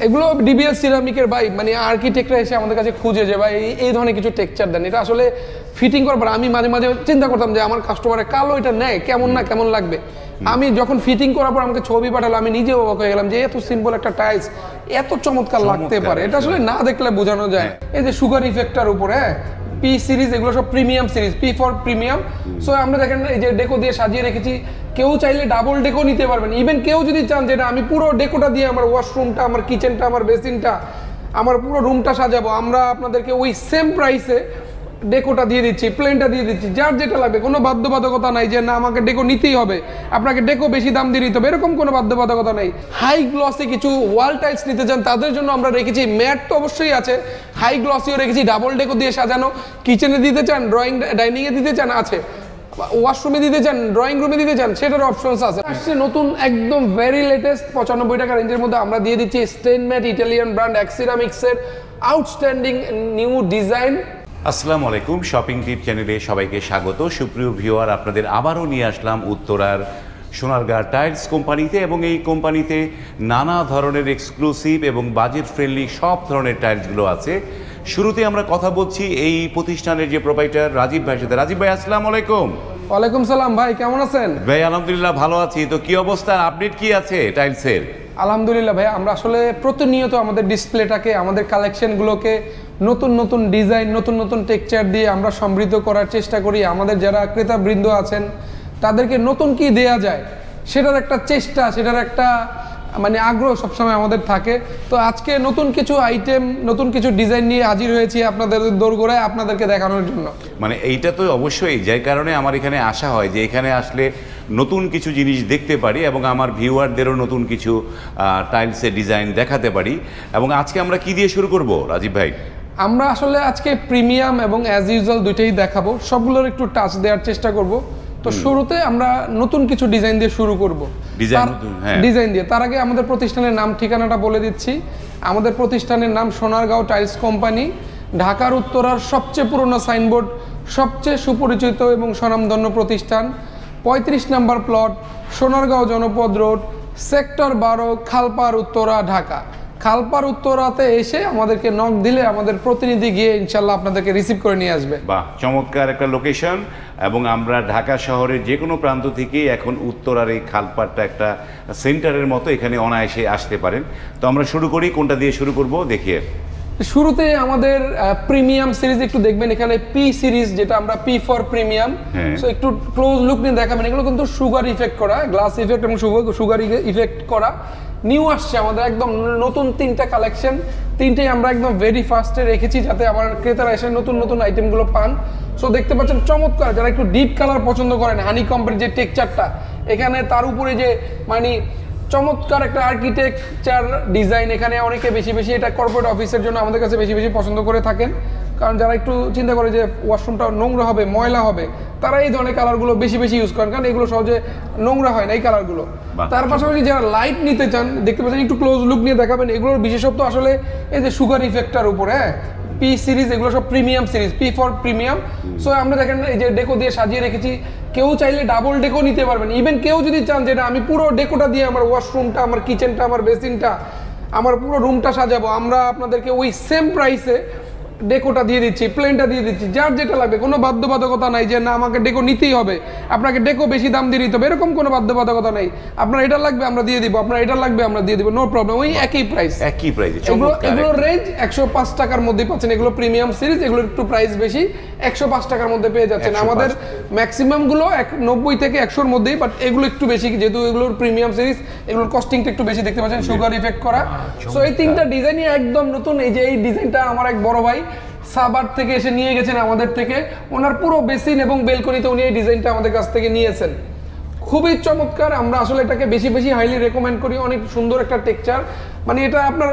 এগুলো ডিবিএল সিরামিকের ভাই, মানে আর্কিটেক্টরা এসে আমাদের কাছে খুঁজে যে ভাই এই ধরনের কিছু টেক্সচার দেন। এটা আসলে ফিটিং করার পর আমি মাঝে মাঝে চিন্তা করতাম যে আমার কাস্টমারে কালো এটা নেয় কেমন না কেমন লাগবে। আমি যখন ফিটিং করার পর আমাকে ছবি পাঠালো, আমি নিজেও অবাক হয়ে গেলাম যে এত সিম্পল একটা টাইলস এত চমৎকার লাগতে পারে। এটা আসলে না দেখলে বোঝানো যায়। এই যে সুগার ইফেক্টটার উপরে পি সিরিজ, এগুলো সব premium series, P for premium. So আমরা দেখেন এই যে ডেকো দিয়ে সাজিয়ে রেখেছি, কেউ চাইলে ডাবল ডেকো নিতে পারবেন। ইভেন কেউ যদি চান যেটা আমি পুরো ডেকোটা দিয়ে আমার ওয়াশরুমটা, আমার কিচেনটা, আমার বেসিনটা, আমার পুরো রুমটা সাজাবো, আমরা আপনাদেরকে ওই সেম প্রাইসে ডেকোটা দিয়ে দিচ্ছি, প্লেনটা দিয়ে দিচ্ছি। যার যেটা লাগবে, কোনো বাধ্যবাধকতা নাই যে না আমাকে ডেকো নিতেই হবে, আপনাকে ডেকো বেশি দাম দিয়ে নিতে হবে, এরকম কোনো বাধ্যবাধকতা নেই। হাই গ্লসে কিছু ওয়াল টাইলস নিতে চান তাদের জন্য আমরা রেখেছি ম্যাট, তো অবশ্যই আছে, হাই গ্লসিও রেখেছি, ডাবল ডেকো দিয়ে সাজানো। কিচেনে দিতে চান, ডাইনিংয়ে দিতে চান আছে, ওয়াশরুমে দিতে চান, ড্রয়িং রুমে দিতে চান, সেটার অপশনস আছে। আসছে নতুন একদম ভেরি লেটেস্ট 95 টাকা রেঞ্জের মধ্যে আমরা দিয়ে দিচ্ছি স্টেন ম্যাট, ইটালিয়ান ব্র্যান্ড অ্যাক্সিরামিক্সের আউটস্ট্যান্ডিং নিউ ডিজাইন। আসসালামু আলাইকুম, শপিং টিপ চ্যানেলে সবাইকে স্বাগত। সুপ্রিয় ভিউয়ার, আপনাদের আবারও নিয়ে আসলাম উত্তরার সোনারগাঁ টাইলস কোম্পানিতে, এবং এই কোম্পানিতে নানা ধরনের এক্সক্লুসিভ এবং বাজেট ফ্রেন্ডলি সব ধরনের টাইলসগুলো আছে। শুরুতে আমরা কথা বলছি এই প্রতিষ্ঠানের যে প্রোপাইটার রাজীব ভাইয়ের সাথে। রাজীব ভাই, আসসালামু আলাইকুম। ওয়ালাইকুম সালাম ভাই, কেমন আছেন? ভাই আলহামদুলিল্লাহ ভালো আছি। তো কি অবস্থা, আপডেট কি আছে টাইলসের? আলহামদুলিল্লাহ ভাই, আমরা আসলে প্রতিনিয়ত আমাদের ডিসপ্লেটাকে, আমাদের কালেকশনগুলোকে নতুন নতুন ডিজাইন, নতুন নতুন টেক্সচার দিয়ে আমরা সমৃদ্ধ করার চেষ্টা করি। আমাদের যারা ক্রেতাবৃন্দ আছেন তাদেরকে নতুন কি দেয়া যায় সেটার একটা চেষ্টা, সেটার একটা মানে আগ্রহ সবসময় আমাদের থাকে। তো আজকে নতুন কিছু আইটেম, নতুন কিছু ডিজাইন নিয়ে হাজির হয়েছি আপনাদের দোরগোড়ায় আপনাদেরকে দেখানোর জন্য। মানে এইটা তো অবশ্যই, যার কারণে আমার এখানে আসা হয় যে এখানে আসলে নতুন কিছু জিনিস দেখতে পারি এবং আমার ভিউয়ারদেরও নতুন কিছু টাইলসের ডিজাইন দেখাতে পারি। এবং আজকে আমরা কি দিয়ে শুরু করব রাজীব ভাই? আমরা আসলে আজকে প্রিমিয়াম এবং অ্যাজ ইউজুয়াল দুইটাই দেখাবো, সবগুলোর একটু টাচ দেওয়ার চেষ্টা করব। তো শুরুতে আমরা নতুন কিছু ডিজাইন দিয়ে শুরু করব, ডিজাইন দিয়ে। তার আগে আমাদের প্রতিষ্ঠানের নাম ঠিকানাটা বলে দিচ্ছি। আমাদের প্রতিষ্ঠানের নাম সোনারগাঁও টাইলস কোম্পানি, ঢাকার উত্তরার সবচেয়ে পুরনো সাইনবোর্ড, সবচেয়ে সুপরিচিত এবং স্বনামধন্য প্রতিষ্ঠান, 35 নম্বর প্লট, সোনারগাঁও জনপদ রোড, সেক্টর 12, খালপাড়, উত্তরা, ঢাকা। খালপাড় উত্তরাতে এসে আমাদেরকে নক দিলে আমাদের প্রতিনিধি গিয়ে ইনশাল্লাহ আপনাদেরকে রিসিভ করে নিয়ে আসবে। বাহ, চমৎকার একটা লোকেশন। এবং আমরা ঢাকা শহরের যে কোনো প্রান্ত থেকেই এখন উত্তরার এই খালপাড়টা একটা সেন্টারের মতো, এখানে অনায়াসে আসতে পারেন। তো আমরা শুরু করি, কোনটা দিয়ে শুরু করব দেখিয়ে। শুরুতে আমাদের প্রিমিয়াম সিরিজ একটু দেখবেন, এখানে পি সিরিজ, যেটা আমরা পি ফর প্রিমিয়াম। সো একটু ক্লোজ লুক নিয়ে দেখাবেন। এগুলো কিন্তু সুগার ইফেক্ট করা, গ্লাস ইফেক্ট এবং সুগার ইফেক্ট করা নিউ আসছে আমাদের, একদম নতুন 3টা কালেকশন। 3টেই আমরা একদম ভেরি ফার্স্টে রেখেছি যাতে আমার ক্রেতারা এসে নতুন নতুন আইটেমগুলো পান। সো দেখতে পাচ্ছেন চমৎকার, যারা একটু ডিপ কালার পছন্দ করেন, হানি কম্পের যে টেক্সচারটা এখানে, তার উপরে যে মানে চমৎকার একটা আর্কিটেকচার ডিজাইন, এখানে অনেকে বেশি বেশি এটা কর্পোরেট অফিসের জন্য আমাদের কাছে বেশি বেশি পছন্দ করে থাকেন। কারণ যারা একটু চিন্তা করে যে ওয়াশরুমটা নোংরা হবে, ময়লা হবে, তারা এই ধরনের কালারগুলো বেশি বেশি ইউজ করেন, কারণ এগুলো সহজে নোংরা হয় না এই কালারগুলো। তার পাশাপাশি যারা লাইট নিতে চান, দেখতে পাচ্ছেন একটু ক্লোজ লুক নিয়ে দেখাবেন। এগুলোর বিশেষত্ব আসলে এই যে সুগার ইফেক্টটার উপরে, পি সিরিজ, এগুলো সব premium series, P for premium. So আমরা দেখেন এই যে ডেকো দিয়ে সাজিয়ে রেখেছি, কেউ চাইলে ডাবল ডেকো নিতে পারবেন। ইভেন কেউ যদি চান যেটা আমি পুরো ডেকোটা দিয়ে আমার ওয়াশরুমটা, আমার কিচেনটা, আমার বেসিনটা, আমার পুরো রুমটা সাজাবো, আমরা আপনাদেরকে ওই সেম প্রাইসে ডেকোটা দিয়ে দিচ্ছি, প্লেনটা দিয়ে দিচ্ছি। যার যেটা লাগবে, কোনো বাধ্যবাধকতা নাই যে না আমাকে ডেকো নিতেই হবে, আপনাকে ডেকো বেশি দাম দিয়ে নিতে হবে, এরকম কোনো বাধ্যবাধকতা নেই। আপনার এটা লাগবে আমরা দিয়ে দিব, আপনার এটা লাগবে আমরা দিয়ে দিব, নো প্রবলেম। ওই একই প্রাইস, একই প্রাইস। এগুলোর রেঞ্জ 105 টাকার মধ্যে পাচ্ছেন। এগুলো প্রিমিয়াম সিরিজ, এগুলোর একটু প্রাইস বেশি, 105 টাকার মধ্যে পেয়ে যাচ্ছেন। আমাদের ম্যাক্সিমাম গুলো 90 থেকে 100-র মধ্যেই, বাট এগুলো একটু বেশি, যেহেতু এগুলোর প্রিমিয়াম সিরিজ, এগুলোর কস্টিংটা একটু বেশি। দেখতে পাচ্ছেন সুগার ইফেক্ট করা। সো এই 3টা ডিজাইনই একদম নতুন। এই যে এই ডিজাইনটা আমার এক বড় ভাই সাবার থেকে এসে নিয়ে গেছেন আমাদের থেকে, ওনার পুরো বেসিন এবং বেলকনিতে উনি এই ডিজাইনটা আমাদের কাছ থেকে নিয়েছেন। খুবই চমৎকার, আমরা আসলে এটাকে বেশি বেশি হাইলি রেকমেন্ড করি। অনেক সুন্দর একটা টেক্সচার, মানে এটা আপনার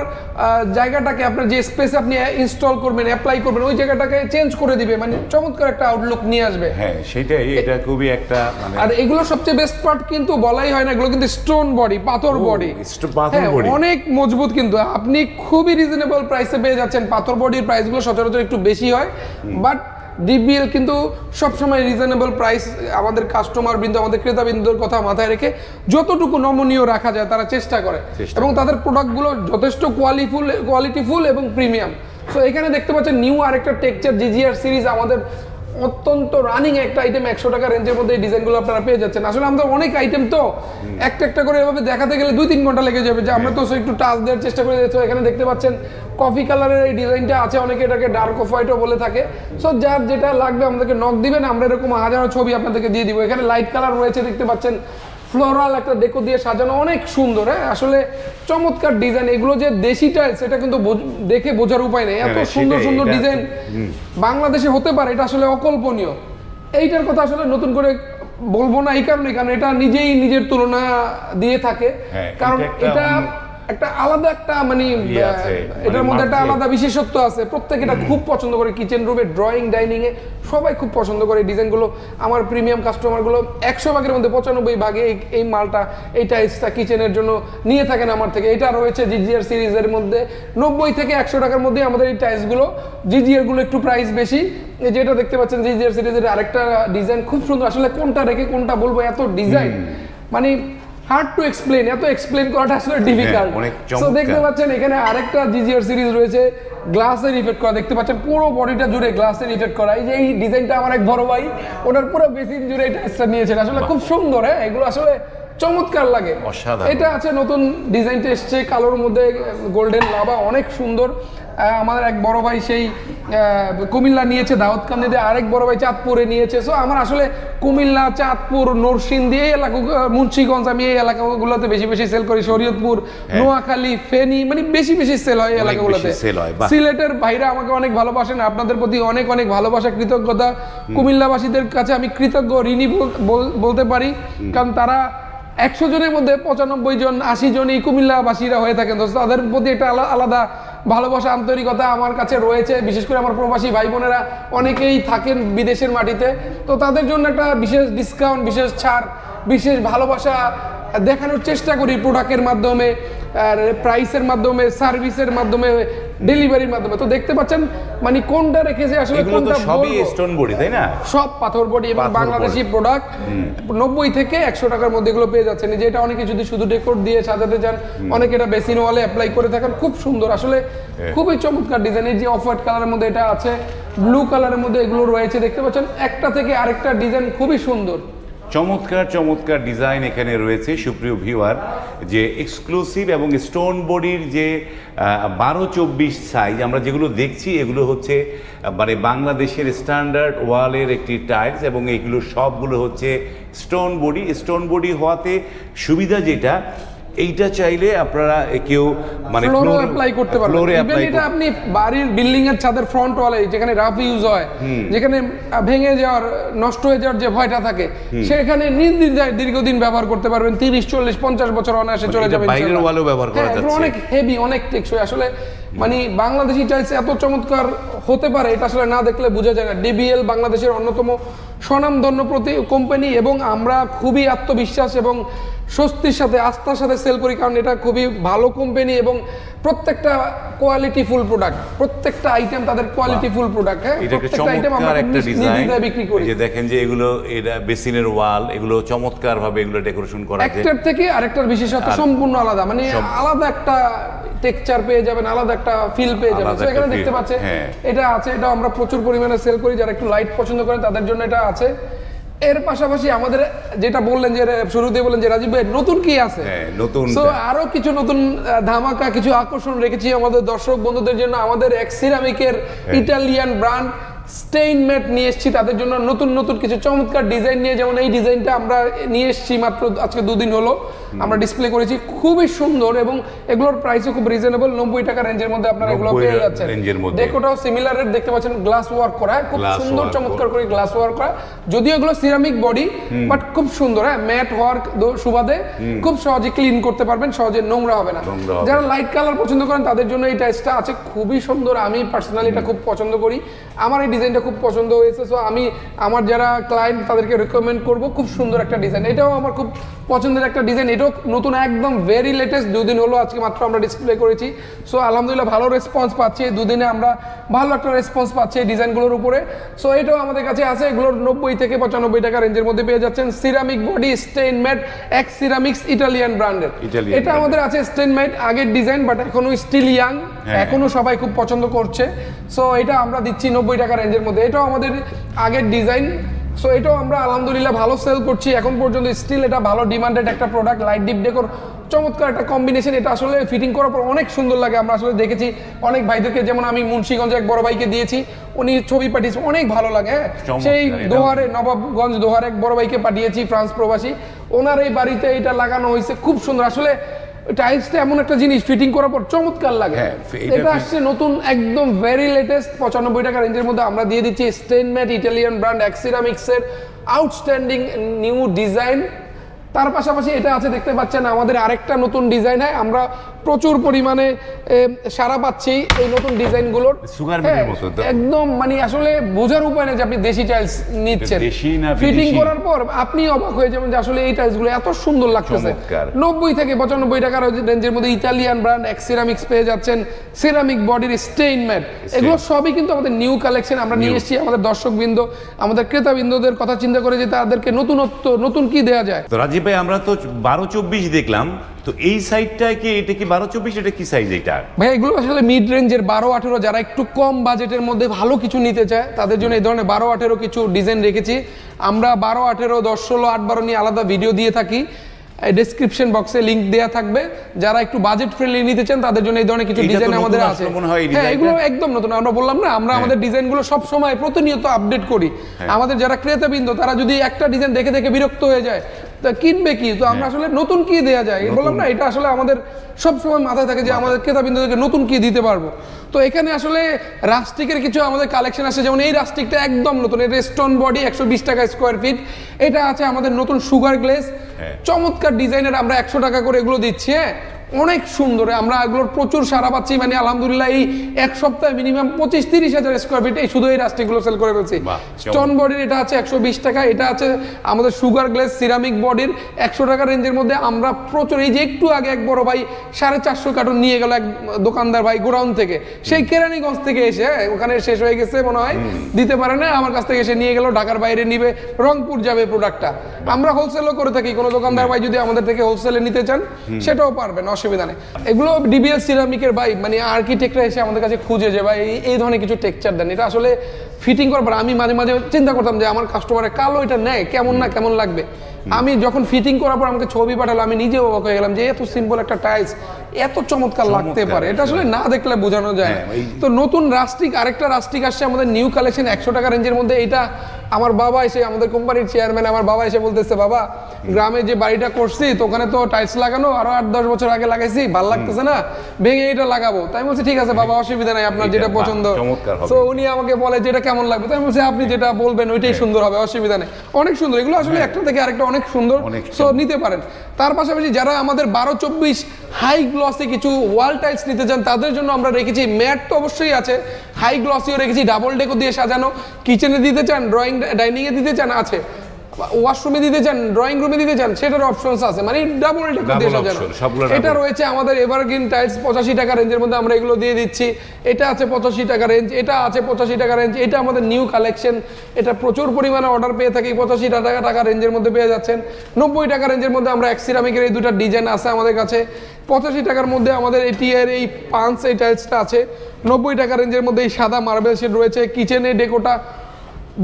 জায়গাটাকে, আপনার যে স্পেসে আপনি ইনস্টল করবেন, অ্যাপ্লাই করবেন, ওই জায়গাটাকে চেঞ্জ করে দিবে, মানে চমৎকার একটা আউটলুক নিয়ে আসবে। হ্যাঁ সেটাই, এটা খুবই একটা মানে। আর এগুলো সবচেয়ে বেস্ট পার্ট কিন্তু বলাই হয় না, এগুলো কিন্তু স্টোন বডি, পাথর বডি, অনেক মজবুত। কিন্তু আপনি খুবই রিজনেবল প্রাইসে পেয়ে যাচ্ছেন। পাথর বডির প্রাইসগুলো সচরাচর একটু বেশি হয়, বাট ডিবিএল কিন্তু সবসময় রিজনেবল প্রাইস আমাদের কাস্টমার বিন্দু আমাদের ক্রেতা বিন্দুর কথা মাথায় রেখে যতটুকু নমনীয় রাখা যায় তারা চেষ্টা করে এবং তাদের প্রোডাক্টগুলো যথেষ্ট কোয়ালিটিফুল এবং প্রিমিয়াম। সো এখানে দেখতে পাচ্ছেন নিউ আরেকটা টেক্সচার জিজিআর সিরিজ, আমাদের অত্যন্ত রানিং একটা আইটেম, 100 টাকা রেঞ্জের মধ্যে এই ডিজাইনগুলো আপনারা পেয়ে যাচ্ছেন। আসলে আমাদের অনেক আইটেম তো একটা একটা করে এভাবে দেখাতে গেলে 2-3 ঘন্টা লেগে যাবে, যে আমরা তো একটু টাচ দেওয়ার চেষ্টা করে দিচ্ছি। এখানে দেখতে পাচ্ছেন কফি কালারের এই ডিজাইনটা আছে, অনেকে এটাকে ডার্ক অফ হোয়াইটও বলে থাকে। সো যার যেটা লাগবে আমাদেরকে নক দিবেন, আমরা এরকম হাজারো ছবি আপনাদেরকে দিয়ে দিব। এখানে লাইট কালার রয়েছে, দেখতে পাচ্ছেন ফ্লোরাল একটা ডেকো দিয়ে সাজানো, অনেক সুন্দর। হ্যাঁ, আসলে চমৎকার ডিজাইন। এগুলো যে দেশি টাইলস এটা কিন্তু দেখে বোঝার উপায় নেই, এত সুন্দর সুন্দর ডিজাইন বাংলাদেশে হতে পারে এটা আসলে অকল্পনীয়। এইটার কথা আসলে নতুন করে বলবো না এই কারণে, কারণ এটা নিজেই নিজের তুলনা দিয়ে থাকে, কারণ এটা একটা আলাদা একটা মানে এটার মধ্যে একটা আলাদা বিশেষত্ব আছে। প্রত্যেকে এটা খুব পছন্দ করে, কিচেন রুমে, ড্রয়িং, ডাইনিং এ সবাই খুব পছন্দ করে এই ডিজাইনগুলো। আমার প্রিমিয়াম কাস্টমারগুলো 100 ভাগের মধ্যে 95 ভাগে এই মালটা, এই টাইলসটা কিচেনের জন্য নিয়ে থাকেন আমার থেকে। এটা রয়েছে জিজিআর সিরিজের মধ্যে 90 থেকে 100 টাকার মধ্যে আমাদের এই টাইলসগুলো। জিজিআর গুলো একটু প্রাইস বেশি। এই যেটা দেখতে পাচ্ছেন জিজিআর সিরিজের আরেকটা ডিজাইন খুব সুন্দর। আসলে কোনটা রেখে কোনটা বলবো, এত ডিজাইন মানে হার্ড টু এক্সপ্লেন, এত এক্সপ্লেন করাটা আসলে ডিফিকাল্ট। সো দেখতে পাচ্ছেন এখানে আরেকটা জিজিআর সিরিজ রয়েছে, গ্লাসের ইফেক্ট করা, দেখতে পাচ্ছেন পুরো বডিটা জুড়ে গ্লাসের ইফেক্ট করা। এই যে এই ডিজাইনটা আমার এক বড় ভাই ওনার পুরো বেসিন জুড়ে এই টাইলসটা নিয়েছেন, আসলে খুব সুন্দর। হ্যাঁ, এগুলো আসলে চমৎকার লাগে। এটা আছে নতুন ডিজাইনটা এসছে কালোর মধ্যে গোল্ডেন লাভা, অনেক সুন্দর। আমাদের এক বড় ভাই সেই কুমিল্লা নিয়েছে দাউদকান্দিতে, আরেক বড় ভাই চাঁদপুরে নিয়েছে। সো আমার আসলে কুমিল্লা, চাঁদপুর, নরসিংদী এই এলাকা, মুন্সিগঞ্জ, আমি এই এলাকাগুলোতে বেশি বেশি সেল করি। শরীয়তপুর, নোয়াখালী, ফেনী, মানে বেশি বেশি সেল হয় এই এলাকাগুলোতে। সিলেটের ভাইরা আমাকে অনেক ভালোবাসেন, আপনাদের প্রতি অনেক অনেক ভালোবাসা, কৃতজ্ঞতা। কুমিল্লাবাসীদের কাছে আমি কৃতজ্ঞ, ঋণী বলতে পারি, কারণ তারা 100 জনের মধ্যে 95 জন 80 জনই কুমিল্লাবাসীরা হয়ে থাকেন। তো তাদের প্রতি একটা আলাদা ভালোবাসা, আন্তরিকতা আমার কাছে রয়েছে। বিশেষ করে আমার প্রবাসী ভাই বোনেরা অনেকেই থাকেন বিদেশের মাটিতে, তো তাদের জন্য একটা বিশেষ ডিসকাউন্ট, বিশেষ ছাড়, বিশেষ ভালোবাসা দেখানোর চেষ্টা করি প্রোডাক্টের মাধ্যমে, প্রাইসের মাধ্যমে, সার্ভিসের মাধ্যমে, ডেলিভারির মাধ্যমে। তো দেখতে পাচ্ছেন মানে কোনটা রেখেছে আসলে কোনটা সবই স্টোন বডি, তাই না? সব পাথর বডি এবং বাংলাদেশি প্রোডাক্ট। 90 থেকে 100 টাকার মধ্যে এগুলো পেয়ে যাচ্ছেন। যে এটা অনেকে যদি শুধু ডেকোর দিয়ে সাজাতে চান, অনেকে এটা বেসিন ওয়ালে অ্যাপ্লাই করে থাকেন, খুব সুন্দর। আসলে খুবই চমৎকার ডিজাইন। এই যে অফ হোয়াইট কালারের মধ্যে এটা আছে, ব্লু কালারের মধ্যে এগুলো রয়েছে, দেখতে পাচ্ছেন একটা থেকে আরেকটা ডিজাইন খুবই সুন্দর। চমৎকার চমৎকার ডিজাইন এখানে রয়েছে সুপ্রিয় ভিউয়ার। যে এক্সক্লুসিভ এবং স্টোন বডির যে 12-24 সাইজ আমরা যেগুলো দেখছি, এগুলো হচ্ছে মানে বাংলাদেশের স্ট্যান্ডার্ড ওয়ালের একটি টাইলস, এবং এগুলো সবগুলো হচ্ছে স্টোন বডি। স্টোন বডি হওয়াতে সুবিধা যেটা, এইটা চাইলে আপনারা কেউ মানে ফ্লোরে অ্যাপ্লাই করতে পারবেন। ইভেন এটা আপনি বাড়ির বিল্ডিং এর ছাদের ফ্রন্ট ওয়ালে যেখানে রাফ ইউজ হয়, যেখানে ভেঙে যাওয়ার, নষ্ট হয়ে যাওয়ার যে ভয়টা থাকে, সেখানে নির্দ্বিধায় দীর্ঘদিন ব্যবহার করতে পারবেন। 30, 40, 50 বছর অনায়াসে চলে যাবে। বাইরের ওয়ালেও ব্যবহার করা যাচ্ছে। অনেক হেভি, অনেক টেকসই। আসলে মানে বাংলাদেশি টাইলস এত চমৎকার হতে পারে এটা আসলে না দেখলে বোঝা যায় না। ডিবিএল বাংলাদেশের অন্যতম স্বনামধন্য কোম্পানি, এবং আমরা খুবই আত্মবিশ্বাস এবং স্বস্তির সাথে, আস্থার সাথে সেল করি, কারণ এটা খুবই ভালো কোম্পানি এবং প্রত্যেকটা কোয়ালিটি ফুল প্রোডাক্ট, প্রত্যেকটা আইটেম তাদের কোয়ালিটি ফুল প্রোডাক্ট। হ্যাঁ, প্রত্যেকটা আইটেম আমরা নির্দ্বিধায় বিক্রি করি। যে দেখেন যে এগুলো এটা বেসিনের ওয়াল, এগুলো চমৎকার ভাবে এগুলো ডেকোরেশন করা আছে। একটার থেকে আরেকটার বিশেষত্ব সম্পূর্ণ আলাদা, মানে আলাদা একটা টেক্সচার পেয়ে যাবেন, আলাদা একটা ফিল পেয়ে যাবেন। তো এখানে দেখতে পাচ্ছেন এটা আছে, এটা আমরা প্রচুর পরিমাণে সেল করি। যারা একটু লাইট পছন্দ করেন তাদের জন্য এটা আছে। এর পাশাপাশি আমাদের যেটা বললেন, যে শুরুতে বললেন যে রাজীব ভাই নতুন কি আছে, নতুন তো আরো কিছু নতুন ধামাকা, কিছু আকর্ষণ রেখেছি আমাদের দর্শক বন্ধুদের জন্য। আমাদের এক সিরামিকের ইটালিয়ান ব্র্যান্ড স্টেইন ম্যাট নিয়ে এসেছি তাদের জন্য, নতুন নতুন কিছু চমৎকার ডিজাইন নিয়ে। যেমন এই ডিজাইনটা আমরা নিয়ে এসেছি মাত্র আজকে 2 দিন হলো, আমরা ডিসপ্লে করেছি, খুবই সুন্দর এবং এগুলোর প্রাইসও খুব রিজনেবল, 90 টাকা রেঞ্জের মধ্যে আপনারা এগুলো পেয়ে যাচ্ছেন। ডেকোটাও সিমিলার রেট, দেখতে পাচ্ছেন গ্লাস ওয়ার্ক করা, খুব সুন্দর চমৎকার করে গ্লাস ওয়ার্ক করা। যদিও এগুলো সিরামিক বডি, বাট খুব সুন্দর। হ্যাঁ, ম্যাট হওয়ার সুবাদে খুব সহজে ক্লিন করতে পারবেন, সহজে নোংরা হবে না। যারা লাইট কালার পছন্দ করেন তাদের জন্য এই টাইলসটা আছে, খুবই সুন্দর। আমি পার্সোনালি এটা খুব পছন্দ করি, আমার এই ডিজাইনটা খুব পছন্দ হয়েছে। সো আমি আমার যারা ক্লায়েন্ট তাদেরকে রেকমেন্ড করব, খুব সুন্দর একটা ডিজাইন। এটাও আমার খুব পছন্দের একটা ডিজাইন। এটাও নতুন একদম ভেরি লেটেস্ট, 2 দিন হলো আজকে মাত্র আমরা ডিসপ্লে করেছি। সো আলহামদুলিল্লাহ ভালো রেসপন্স পাচ্ছি, 2 দিনে আমরা ভালো একটা রেসপন্স পাচ্ছি এই ডিজাইনগুলোর উপরে। সো এটাও আমাদের কাছে আছে, এগুলোর 90 থেকে 95 টাকা রেঞ্জের মধ্যে পেয়ে যাচ্ছেন। Ceramic body stain matt X ceramics Italian ব্র্যান্ডের, এটা আমাদের আছে স্টেইন ম্যাট আগের ডিজাইন, বাট এখনো স্টিল ইয়াং, এখনো সবাই খুব পছন্দ করছে। সো এটা আমরা দিচ্ছি 90 টাকা রেঞ্জের মধ্যে, এটাও আমাদের আগের ডিজাইন। সো এটাও আমরা আলহামদুলিল্লাহ ভালো সেল করছি এখন পর্যন্ত, স্টিল এটা ভালো ডিমান্ডেড একটা প্রোডাক্ট। লাইট ডিপ ডেকোর চমৎকার একটা কম্বিনেশন, এটা আসলে ফিটিং করার পর অনেক সুন্দর লাগে। আমরা আসলে দেখেছি অনেক ভাইদেরকে, যেমন আমি মুন্সিগঞ্জে এক বড় ভাইকে দিয়েছি, উনি ছবি পাঠিয়েছে, অনেক ভালো লাগে। হ্যাঁ, সেই দোহারে নবাবগঞ্জ দোহারে এক বড় ভাইকে পাঠিয়েছি, ফ্রান্স প্রবাসী, ওনার এই বাড়িতে এটা লাগানো হয়েছে, খুব সুন্দর। আসলে টাইলসটা এমন একটা জিনিস ফিটিং করার পর চমৎকার লাগে। এটা আসছে নতুন একদম ভেরি লেটেস্ট 95 টাকা রেঞ্জের মধ্যে আমরা দিয়ে দিচ্ছি stain matt Italian brand X সিরামিক্সের আউটস্ট্যান্ডিং নিউ ডিজাইন। তার পাশাপাশি এটা আছে, দেখতে পাচ্ছেন আমাদের আরেকটা নতুন ডিজাইন। হয় আমরা প্রচুর পরিমাণে সারা পাচ্ছি এই নতুন ডিজাইনগুলোর, একদম মানে আসলে বোঝার উপায় নেই যে আপনি দেশি টাইলস নিচ্ছেন, ফিটিং করার পর আপনি অবাক হয়ে যাবেন যে আসলে এই টাইলসগুলো এত সুন্দর লাগতেছে। 90 থেকে 95 টাকার রেঞ্জের মধ্যে ইটালিয়ান ব্র্যান্ড এক্স সিরামিক্স পেয়ে যাচ্ছেন, সিরামিক বডির স্টেইন ম্যাট, এগুলো সবই কিন্তু আমাদের নিউ কালেকশন আমরা নিয়ে এসেছি আমাদের দর্শকবৃন্দ, আমাদের ক্রেতাবৃন্দদের কথা চিন্তা করে যে তাদেরকে নতুনত্ব, নতুন কি দেওয়া যায়। তো রাজীব ভাই, আমরা তো 12-24 দেখলাম, তো এই সাইডটা কি, এটা কি 12-24, এটা কি সাইজ? এটা ভাই এগুলো আসলে মিড রেঞ্জের 12-18, যারা একটু কম বাজেটের মধ্যে ভালো কিছু নিতে চায় তাদের জন্য এই ধরনের 12-18 কিছু ডিজাইন রেখেছি আমরা। 12-18, 10-16, 8-12 নিয়ে আলাদা ভিডিও দিয়ে থাকি, ডেসক্রিপশন বক্সে লিংক দেয়া থাকবে। যারা একটু বাজেট ফ্রেন্ডলি নিতে চান তাদের জন্য এই ধরনের কিছু ডিজাইন আমাদের আছে। হ্যাঁ, এগুলো একদম নতুন, আমরা বললাম না, আমরা আমাদের ডিজাইনগুলো সব সময় প্রতিনিয়ত আপডেট করি। আমাদের যারা ক্রেতাবৃন্দ তারা যদি একটা ডিজাইন দেখে দেখে বিরক্ত হয়ে যায়, তা কিনবে কি, তো আমরা আসলে নতুন কি দেয়া যায় বললাম না, এটা আসলে আমাদের সব সময় মাথায় থাকে যে আমাদের ক্রেতাবৃন্দদেরকে নতুন কি দিতে পারবো। তো এখানে আসলে রাস্টিকের কিছু আমাদের কালেকশন আছে, যেমন এই রাস্টিকটা একদম নতুন, এটা স্টোন বডি 120 টাকা স্কোয়ার ফিট। এটা আছে আমাদের নতুন সুগার গ্লেজ, চমৎকার ডিজাইনের, আমরা 100 টাকা করে এগুলো দিচ্ছি। হ্যাঁ, অনেক সুন্দর, আমরা এগুলোর প্রচুর সারা পাচ্ছি, মানে আলহামদুলিল্লাহ এই এক সপ্তাহে মিনিমাম 25-30 হাজার স্কোয়ার ফিট এই শুধু এই রাস্টিকগুলো সেল করে ফেলছি। স্টোন বডির এটা আছে 120 টাকা, এটা আছে আমাদের সুগার গ্লেজ সিরামিক বডির 100 টাকা রেঞ্জের মধ্যে। আমরা প্রচুর, এই যে একটু আগে এক বড় ভাই 450 কার্টন নিয়ে গেল এক দোকানদার ভাই গোডাউন থেকে, সেই কেরানীগঞ্জ থেকে এসে, ওখানে শেষ হয়ে গেছে মনে হয়, দিতে পারে না, আমার কাছ থেকে এসে নিয়ে গেল, ঢাকার বাইরে নিবে, রংপুর যাবে প্রোডাক্টটা। আমরা হোলসেলও করে থাকি, কোনো দোকানদার ভাই যদি আমাদের থেকে হোলসেলে নিতে চান সেটাও পারবেন, অসুবিধা নেই। এগুলো ডিবিএল সিরামিকের ভাই, মানে আর্কিটেক্টরা এসে আমাদের কাছে খুঁজে যে ভাই এই ধরনের কিছু টেক্সচার দেন। এটা আসলে ফিটিং করার পর আমি মাঝে মাঝে চিন্তা করতাম যে আমার কাস্টমারের কালো এটা নেয় কেমন না কেমন লাগবে। আমি যখন ফিটিং করার পর আমাকে ছবি পাঠালো, আমি নিজেও অবাক হয়ে গেলাম যে এত সিম্পল একটা টাইলস এত চমৎকার লাগতে পারে, এটা আসলে না দেখলে বোঝানো যায়। তো নতুন রাস্টিক, আরেকটা রাস্টিক আসছে আমাদের নিউ কালেকশন 100 টাকা রেঞ্জের মধ্যে। এটা আমার বাবা এসে, আমাদের কোম্পানির চেয়ারম্যান আমার বাবা এসে বলতেছে, বাবা গ্রামে যে বাড়িটা করছি তো ওখানে তো টাইলস লাগানো আরো 8-10 বছর আগে লাগাইছি, ভালো লাগতেছে না, ভেঙে এটা লাগাবো। তাই বলছি ঠিক আছে বাবা, অসুবিধা নাই, আপনার যেটা পছন্দ। তো উনি আমাকে বলে যেটা কেমন লাগবে, তাই বলছি আপনি যেটা বলবেন ওইটাই সুন্দর হবে, অসুবিধা নেই। অনেক সুন্দর এগুলো, আসলে একটা থেকে আরেকটা অনেক সুন্দর, সো নিতে পারেন। তার পাশাপাশি যারা আমাদের 12-24 হাই গ্লসে কিছু ওয়াল টাইলস নিতে চান তাদের জন্য আমরা রেখেছি ম্যাট, তো অবশ্যই আছে, হাই গ্লসিও রেখেছি, ডাবল ডেকো দিয়ে সাজানো, কিচেনে দিতে চান, ডাইনিং এ দিতে চান আছে, ওয়াশরুমে দিতে চান, ড্রয়িং রুমে দিতে চান, সেটার অপশনস আছে, মানে ডাবল ডেকো দিয়ে সাজানো। এটা রয়েছে আমাদের এভারগ্রিন টাইলস 85 টাকা রেঞ্জের মধ্যে আমরা এগুলো দিয়ে দিচ্ছি। এটা আছে 85 টাকা রেঞ্জ, এটা আছে 85 টাকা রেঞ্জ, এটা আমাদের নিউ কালেকশন, এটা প্রচুর পরিমাণে অর্ডার পেয়ে থাকি। 85 টাকা রেঞ্জের মধ্যে পেয়ে যাচ্ছেন। 90 টাকা রেঞ্জের মধ্যে আমরা এক সিরামিকের এই দুটো ডিজাইন আছে আমাদের কাছে। 85 টাকার মধ্যে আমাদের এটি এর এই পাঁচ এই টাইলসটা আছে। 90 টাকা রেঞ্জের মধ্যে এই সাদা মার্বেল শেড রয়েছে, কিচেনে ডেকোটা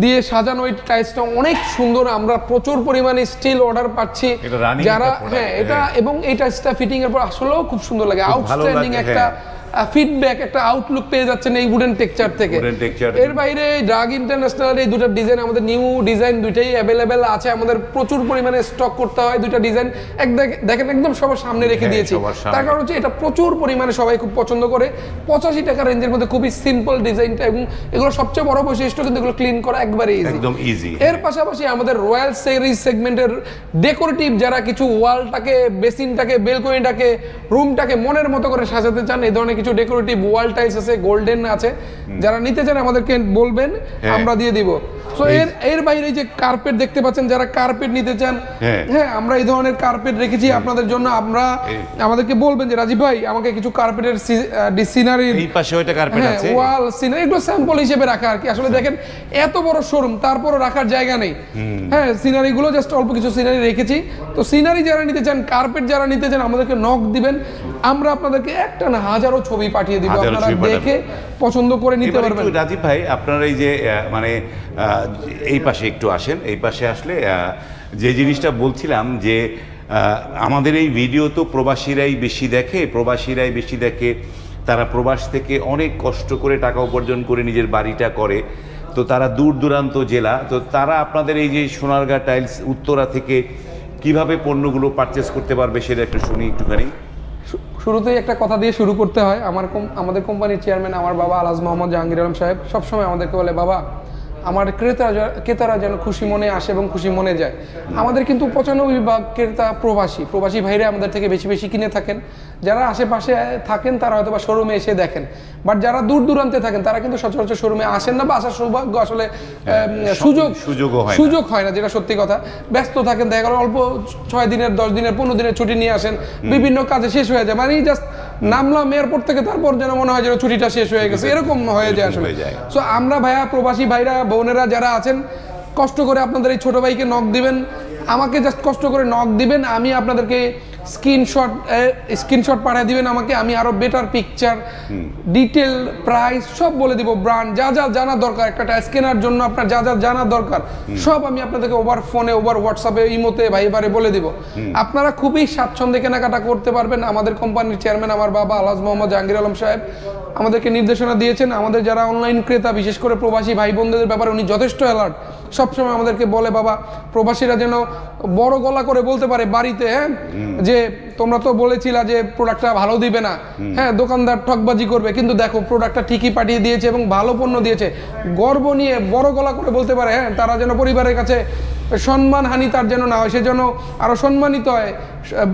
দিয়ে সাজানো এই টাইলসটা অনেক সুন্দর। আমরা প্রচুর পরিমাণে স্টিল অর্ডার পাচ্ছি যারা, হ্যাঁ এটা, এবং এই টাইলসটা ফিটিং এর পর আসলেও খুব সুন্দর লাগে, আউটস্ট্যান্ডিং একটা ফিডব্যাক, একটা আউটলুক পেয়ে যাচ্ছেন এই উডেন টেক্সচার থেকে। এর বাইরে ড্রাগ ইন্টারন্যাশনাল এই দুটো ডিজাইন আমাদের নিউ ডিজাইন, দুইটাই অ্যাভেলেবেল আছে, আমাদের প্রচুর পরিমাণে স্টক করতে হয়। দুইটা ডিজাইন দেখেন একদম সবার সামনে রেখে দিয়েছি, তার কারণ হচ্ছে এটা প্রচুর পরিমাণে সবাই খুব পছন্দ করে। 85 টাকা রেঞ্জের মধ্যে খুবই সিম্পল ডিজাইনটা, এবং এগুলো সবচেয়ে বড় বৈশিষ্ট্য কিন্তু এগুলো ক্লিন করা একবারে ইজি। এর পাশাপাশি আমাদের রয়্যাল সিরিজ সেগমেন্টের ডেকোরেটিভ, যারা কিছু ওয়ালটাকে, বেসিনটাকে, বেলকনিটাকে, রুমটাকে মনের মতো করে সাজাতে চান, এই ধরনের কিছু ডেকোরেটিভ ওয়াল টাইলস আছে, গোল্ডেন আছে, যারা নিতে চান আমাদেরকে বলবেন, আমরা দিয়ে দিব। সো এর বাইরে যে কার্পেট দেখতে পাচ্ছেন, যারা কার্পেট নিতে চান, হ্যাঁ আমরা এই ধরনের কার্পেট রেখেছি আপনাদের জন্য। আমরা আমাদেরকে বলবেন যে রাজীব ভাই আমাকে কিছু কার্পেটের সিনারি, এই পাশে ওইটা কার্পেট আছে, ওয়াল সিনারি, এগুলো স্যাম্পল হিসেবে রাখা আর কি। আসলে দেখেন এত বড় শোরুম, তারপরও রাখার জায়গা নেই। হ্যাঁ সিনারি গুলো জাস্ট অল্প কিছু সিনারি রেখেছি। তো সিনারি যারা নিতে চান, কার্পেট যারা নিতে চান, আমাদেরকে নক দিবেন, আমরা আপনাদেরকে একটা না হাজারো ছবি পাঠিয়ে দিব, আপনারা দেখে পছন্দ করে নিতে পারবেন। রাজীব ভাই আপনার এই যে মানে এই পাশে একটু আসেন, এই পাশে আসলে যে জিনিসটা বলছিলাম যে আমাদের এই ভিডিও তো প্রবাসীরাই বেশি দেখে, তারা প্রবাস থেকে অনেক কষ্ট করে টাকা উপার্জন করে নিজের বাড়িটা করে, তো তারা দূর দূরান্ত জেলা, তো তারা আপনাদের এই যে সোনারগাঁ টাইলস উত্তরা থেকে কিভাবে পণ্যগুলো পারচেস করতে পারবে সেটা একটু শুনি একটুখানি। শুরুতেই একটা কথা দিয়ে শুরু করতে হয়। আমাদের কোম্পানির চেয়ারম্যান আমার বাবা আলহাজ মোহাম্মদ জাহাঙ্গীর আলম সাহেব সবসময় আমাদেরকে বলে, বাবা আমার ক্রেতারা যেন খুশি মনে আসে এবং খুশি মনে যায়। আমাদের কিন্তু 95% ক্রেতা প্রবাসী ভাইরা আমাদের থেকে বেশি বেশি কিনে থাকেন। যারা আশেপাশে থাকেন তারা হয়তো বা শোরুমে এসে দেখেন, বাট যারা দূর দূরান্তে থাকেন তারা কিন্তু সচরাচর শোরুমে আসেন না, বা আসার সৌভাগ্য আসলে সুযোগ হয় না, যেটা সত্যি কথা। ব্যস্ত থাকেন, দেখা গেল অল্প 6 দিনের 10 দিনের 15 দিনের ছুটি নিয়ে আসেন, বিভিন্ন কাজে শেষ হয়ে যায়, মানে জাস্ট নামলাম এয়ারপোর্ট থেকে, তারপর যেন মনে হয় যেন ছুটিটা শেষ হয়ে গেছে, এরকম হয়ে যায় আসলে। সো আমরা ভাইয়া প্রবাসী ভাইরা বোনেরা যারা আছেন, কষ্ট করে আপনাদের এই ছোট ভাইকে নক দিবেন, আমাকে জাস্ট কষ্ট করে নক দিবেন, আমি আপনাদেরকে স্ক্রিনশট পাঠিয়ে দিবেন আমাকে, আমি আরো বেটার পিকচার, ডিটেল, প্রাইস সব বলে দিব, ব্র্যান্ড যা যা জানা দরকার, একটা টাইলস কেনার জন্য আপনার যা যা জানা দরকার সব আমি আপনাদেরকে ওভার ফোনে, ওভার হোয়াটসঅ্যাপে, ইমোতে, ভাইবারে বলে দিব। আপনারা খুবই স্বাচ্ছন্দ্যে কেনাকাটা করতে পারবেন। আমাদের কোম্পানির চেয়ারম্যান আমার বাবা আলহাজ মোহাম্মদ জাহাঙ্গীর আলম সাহেব আমাদেরকে নির্দেশনা দিয়েছেন। আমাদের যারা অনলাইন ক্রেতা, বিশেষ করে প্রবাসী ভাই বোনদের ব্যাপারে উনি যথেষ্ট অ্যালার্ট। সবসময় আমাদেরকে বলে, বাবা প্রবাসীরা যেন বড় গলা করে বলতে পারে বাড়িতে, হ্যাঁ যে তোমরা তো বলেছিলা যে প্রোডাক্টটা ভালো দিবে না, হ্যাঁ দোকানদার ঠকবাজি করবে, কিন্তু দেখো প্রোডাক্টটা ঠিকই পাঠিয়ে দিয়েছে এবং ভালো পণ্য দিয়েছে। গর্ব নিয়ে বড় গলা করে বলতে পারে, হ্যাঁ তারা যেন পরিবারের কাছে সম্মানহানি তার যেন না হয়, সে যেন আরো সম্মানিত হয়।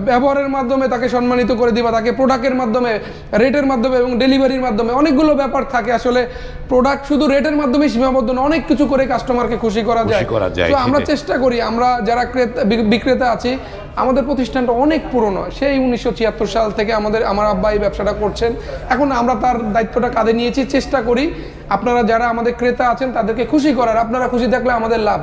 ব্যবহারের মাধ্যমে তাকে সম্মানিত করে দিবা, তাকে প্রোডাক্টের মাধ্যমে, রেটের মাধ্যমে এবং ডেলিভারির মাধ্যমে, অনেকগুলো ব্যাপার থাকে আসলে। প্রোডাক্ট শুধু রেটের মাধ্যমে সীমাবদ্ধ না, অনেক কিছু করে কাস্টমারকে খুশি করা যায়। তো আমরা চেষ্টা করি, আমরা যারা বিক্রেতা আছি, আমাদের প্রতিষ্ঠানটা অনেক পুরনো, সেই 1976 সাল থেকে আমার আব্বা এই ব্যবসাটা করছেন। এখন আমরা তার দায়িত্বটা কাঁধে নিয়েছি, চেষ্টা করি আপনারা যারা আমাদের ক্রেতা আছেন তাদেরকে খুশি করার। আপনারা খুশি থাকলে আমাদের লাভ,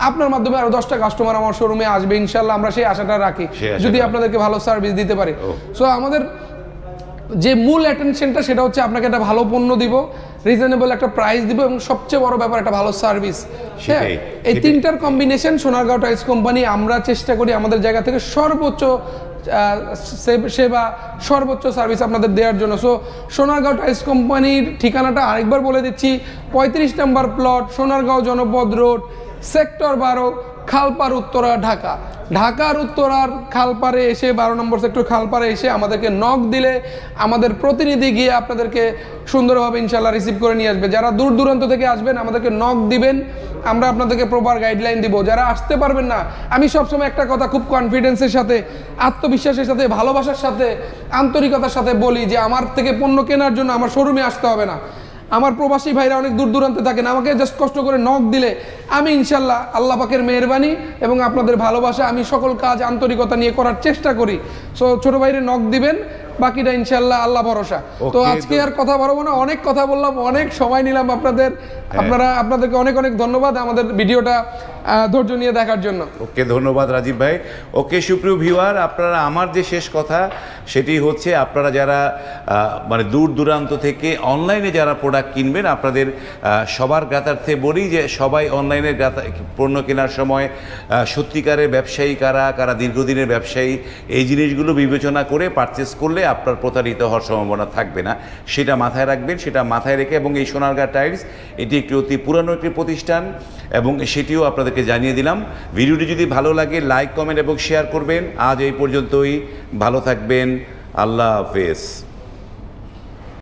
আপনার মাধ্যমে আরো 10টা কাস্টমার আমার শোরুমে আসবে ইনশাল্লাহ, আমরা সেই আশাটা রাখি, যদি আপনাদেরকে ভালো সার্ভিস দিতে পারি। সো আমাদের যে মূল অ্যাটেনশনটা সেটা হচ্ছে আপনাকে একটা ভালো পণ্য দিব, রিজনেবল একটা প্রাইস দিব, এবং সবচেয়ে বড় ব্যাপার একটা ভালো সার্ভিস। হ্যাঁ এই তিনটার কম্বিনেশন সোনারগাঁও টাইলস কোম্পানি। আমরা চেষ্টা করি আমাদের জায়গা থেকে সর্বোচ্চ সেবা, সর্বোচ্চ সার্ভিস আপনাদের দেওয়ার জন্য। সো সোনারগাঁও টাইলস কোম্পানির ঠিকানাটা আরেকবার বলে দিচ্ছি, 35 নম্বর প্লট, সোনারগাঁও জনপদ রোড, সেক্টর 12, খালপাড়, উত্তরা, ঢাকা। ঢাকার উত্তরার খালপাড়ে এসে 12 নম্বর সেক্টর খালপাড়ে এসে আমাদেরকে নক দিলে আমাদের প্রতিনিধি গিয়ে আপনাদেরকে সুন্দরভাবে ইনশাল্লাহ রিসিভ করে নিয়ে আসবে। যারা দূর দূরান্ত থেকে আসবেন আমাদেরকে নক দিবেন, আমরা আপনাদেরকে প্রপার গাইডলাইন দিব। যারা আসতে পারবেন না, আমি সবসময় একটা কথা খুব কনফিডেন্সের সাথে, আত্মবিশ্বাসের সাথে, ভালোবাসার সাথে, আন্তরিকতার সাথে বলি যে আমার থেকে পণ্য কেনার জন্য আমার শোরুমে আসতে হবে না। আমার প্রবাসী ভাইরা অনেক দূর দূরান্তে থাকেন, আমাকে জাস্ট কষ্ট করে নক দিলে আমি ইনশাল্লাহ আল্লাহ পাকের মেহেরবানি এবং আপনাদের ভালোবাসা, আমি সকল কাজ আন্তরিকতা নিয়ে করার চেষ্টা করি। সো ছোট ভাইরে নক দিবেন, বাকিটা ইনশাল্লাহ আল্লাহ ভরসা। তো আজকে আর কথা বাড়াবো না, অনেক কথা বললাম, অনেক সময় নিলাম আপনাদের। আপনাদেরকে অনেক অনেক ধন্যবাদ আমাদের ভিডিওটা ধৈর্য নিয়ে দেখার জন্য। ওকে, ধন্যবাদ রাজীব ভাই। ওকে সুপ্রিয় ভিউয়ার, আপনারা, আমার যে শেষ কথা সেটি হচ্ছে, আপনারা যারা মানে দূর দূরান্ত থেকে অনলাইনে যারা প্রোডাক্ট কিনবেন, আপনাদের সবার জ্ঞাতার্থে বলি যে সবাই অনলাইনে পণ্য কেনার সময় সত্যিকারের ব্যবসায়ী কারা দীর্ঘদিনের ব্যবসায়ী, এই জিনিসগুলো বিবেচনা করে পারচেস করলে আপনার প্রতারিত হওয়ার সম্ভাবনা থাকবে না, সেটা মাথায় রাখবেন। সেটা মাথায় রেখে, এবং এই সোনারগাঁ টাইলস এটি একটি অতি পুরানো একটি প্রতিষ্ঠান, এবং সেটিও আপনাদেরকে জানিয়ে দিলাম। ভিডিওটি যদি ভালো লাগে লাইক, কমেন্ট এবং শেয়ার করবেন। আজ এই পর্যন্তই, ভালো থাকবেন, আল্লাহ হাফেজ।